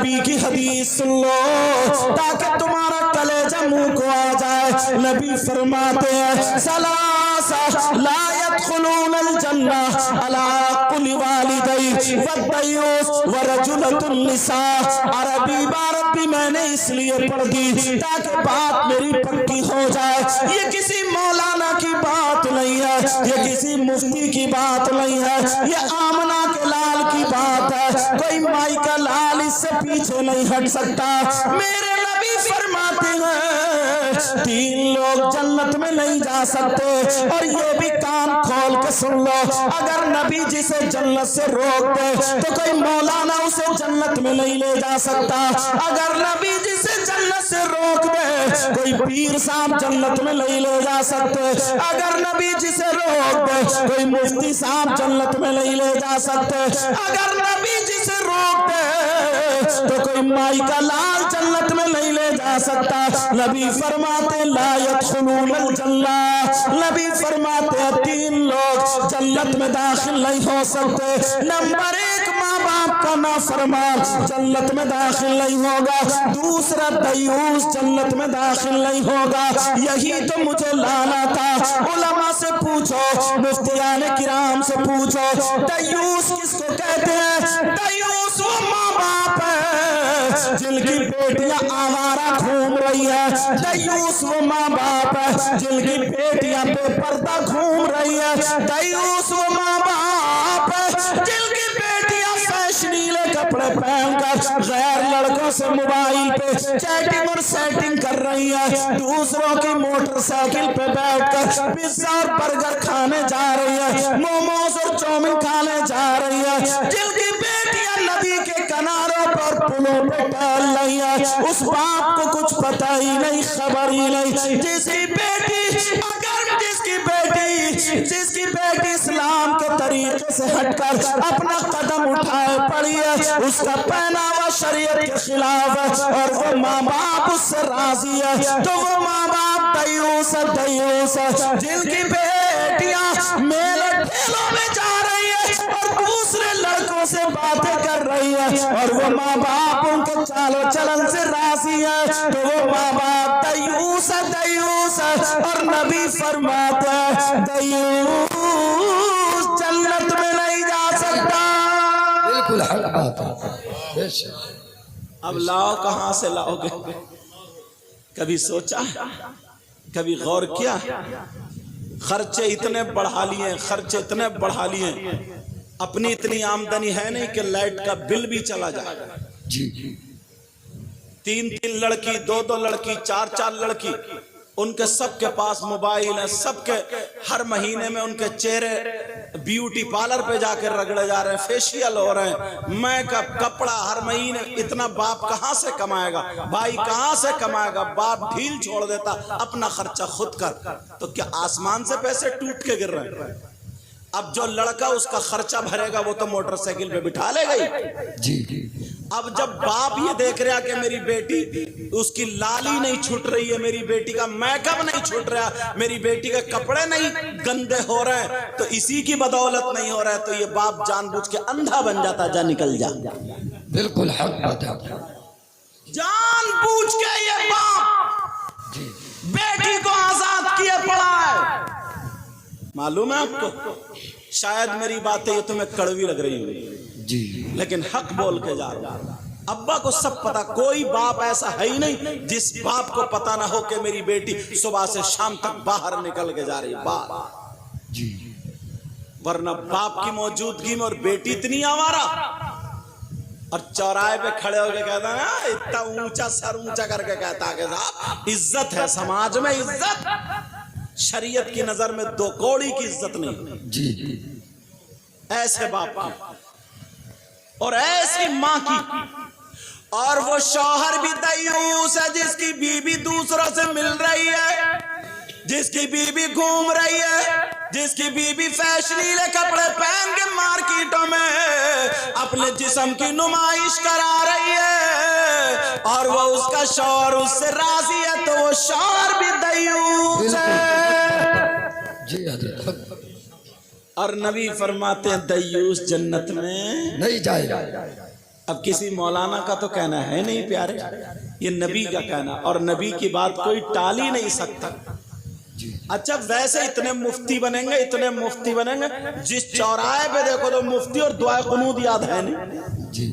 نبی کی حدیث سن لو تاکہ تمہارا کلیجہ منہ کو آ جائے۔ نبی فرماتے ہیں ثلاثہ لا يدخلون الجنہ علی کل والدی والدیوس ورجلۃ النساء۔ عربی عبارت بھی میں نے اس لیے پڑھ دی تاکہ بات میری پکی ہو جائے۔ یہ کسی مولانا کی بات نہیں ہے، یہ کسی مفتی کی بات نہیں ہے، یہ آمنہ کے لال کی بات ہے۔ کوئی مائی کا لال اس سے پیچھے نہیں ہٹ سکتا۔ میرے نبی فرماتے ہیں تین لوگ جنت میں نہیں جا سکتے، اور یہ بھی کان کھول کے سن لو، اگر نبی جسے جنت سے روک دے تو کوئی مولانا اسے جنت میں نہیں لے جا سکتا۔ اگر نبی جسے جنت سے روک دے کوئی پیر صاحب جنت میں نہیں لے جا سکتے۔ اگر نبی جسے روک دے کوئی مفتی صاحب جنت میں نہیں لے جا سکتے۔ اگر نبی جسے روک دے تو کوئی مائی کا لال جنت میں نہیں لے جا سکتا۔ نبی فرماتے لا يدخلون الجنہ، نبی فرماتے ہیں تین لوگ جنت میں داخل نہیں ہو سکتے۔ نمبر ایک ماں باپ کا نافرمان جنت میں داخل نہیں ہوگا، دوسرا دیوس جنت میں داخل نہیں ہوگا۔ یہی تو مجھے لانا تھا۔ علماء سے پوچھو، مفتیان کرام سے پوچھو، دیوس کس کو کہتے ہیں؟ دیوس وہ ماں باپ ہے جن کی بیٹیاں آوارہ گھوم رہی ہے۔ دیوس وہ ماں باپ ہے جن کی بیٹیاں بے پردہ گھوم رہی ہے۔ دیوس وہ ماں باپ ہے جن کی بیٹیاں فیشنیلے کپڑے پہن کر غیر لڑکوں سے موبائل پہ چیٹنگ اور سیٹنگ کر رہی ہے، دوسروں کی موٹر سائیکل پہ بیٹھ کر پیزا اور برگر کھانے جا رہی ہے، موموز اور چاؤمن کھانے جا رہی ہے۔ جن کی بیٹیاں ندی کے کناروں پر پلوں پہ ٹہل رہی ہے، اس باپ کو کچھ پتہ ہی نہیں، خبر ہی نہیں۔ جس کی بیٹی اسلام کے طریقے سے ہٹ کر اپنا قدم اٹھائے پڑی ہے، اس کا پہناوا شریعت کے خلاف ہے، اور وہ ماں باپ اس سے راضی ہے، تو وہ ماں باپ دیوس ہے جن کی بیٹیاں میلے ٹھیلوں میں جا رہی ہے اور دوسرے لڑکوں سے باتیں کر رہی ہے، اور وہ ماں باپ ان کے چال و چلن سے راضی ہے، تو وہ ماں باپ دیوس ہے۔ اور نبی فرماتا ہے دیوس جنت میں نہیں جا سکتا۔ بالکل حق بات ہے۔ اب لاؤ کہاں سے لاؤ گے؟ کبھی سوچا، کبھی غور کیا؟ خرچے اتنے بڑھا لیے، خرچے اتنے بڑھا لیے، اپنی اتنی آمدنی ہے نہیں کہ لائٹ کا بل بھی چلا جائے۔ جی تین لڑکی، دو لڑکی، چار لڑکی، ان کے سب کے پاس موبائل ہے، سب کے ہر مہینے میں ان کے چہرے بیوٹی پارلر پہ جا کے رگڑے جا رہے ہیں، فیشیل ہو رہے ہیں، میک اپ، کپڑا ہر مہینے۔ اتنا باپ کہاں سے کمائے گا؟ بھائی کہاں سے کمائے گا؟ باپ ڈھیل چھوڑ دیتا، اپنا خرچہ خود کر۔ تو کیا آسمان سے پیسے ٹوٹ کے گر رہے ہیں؟ اب جو لڑکا اس کا خرچہ بھرے گا وہ تو موٹر سائیکل پہ بٹھا لے گئی۔ جی اب جب باپ یہ دیکھ رہا کہ میری بیٹی اس کی لالی نہیں چھٹ رہی ہے، میری بیٹی کا میک اپ نہیں چھٹ رہا، میری بیٹی کے کپڑے نہیں گندے ہو رہے ہیں، تو اسی کی بدولت نہیں ہو رہا ہے، تو یہ باپ جان بوجھ کے اندھا بن جاتا، جا نکل جا۔ بالکل حق بات ہے۔ جان بوجھ کے یہ باپ بیٹی کو آزاد کیے پڑا ہے۔ معلوم ہے آپ کو؟ شاید میری باتیں یہ تمہیں کڑوی لگ رہی ہوئی، جی لیکن حق بول کے جا رہا ہوں۔ ابا کو سب پتا، کوئی باپ ایسا ہے ہی نہیں جس باپ کو پتا نہ ہو کہ میری بیٹی صبح سے شام تک باہر نکل کے جا رہی ہے، باپ جی، ورنہ باپ کی موجودگی میں اور بیٹی اتنی آوارہ، اور چوراہے پہ کھڑے ہو کے کہتا ہے نا، اتنا اونچا سر اونچا کر کے کہتا ہے کہ صاحب عزت ہے، سماج میں عزت، شریعت کی نظر میں دو کوڑی کی عزت نہیں۔ جی ایسے باپ کی اور ایسی ماں کی، اور وہ شوہر بھی دیوس ہے جس کی بیوی دوسروں سے مل رہی ہے، جس کی بیوی گھوم رہی ہے، جس کی بیوی فیشنیلے کپڑے پہن کے مارکیٹوں میں اپنے جسم کی نمائش کرا رہی ہے، اور وہ اس کا شوہر اس سے راضی ہے، تو وہ شوہر بھی دیوس ہے۔ جی حضرت، اور نبی فرماتے ہیں دیوس جنت میں نہیں جائے گا۔ اب کسی مولانا کا تو کہنا ہے نہیں پیارے، یہ نبی کا کہنا، اور نبی کی بات کوئی ٹال ہی نہیں سکتا۔ اچھا ویسے اتنے مفتی بنیں گے، اتنے مفتی بنیں گے، جس چوراہے پہ دیکھو تو مفتی اور دعائے قنوت یاد ہے نہیں۔ جی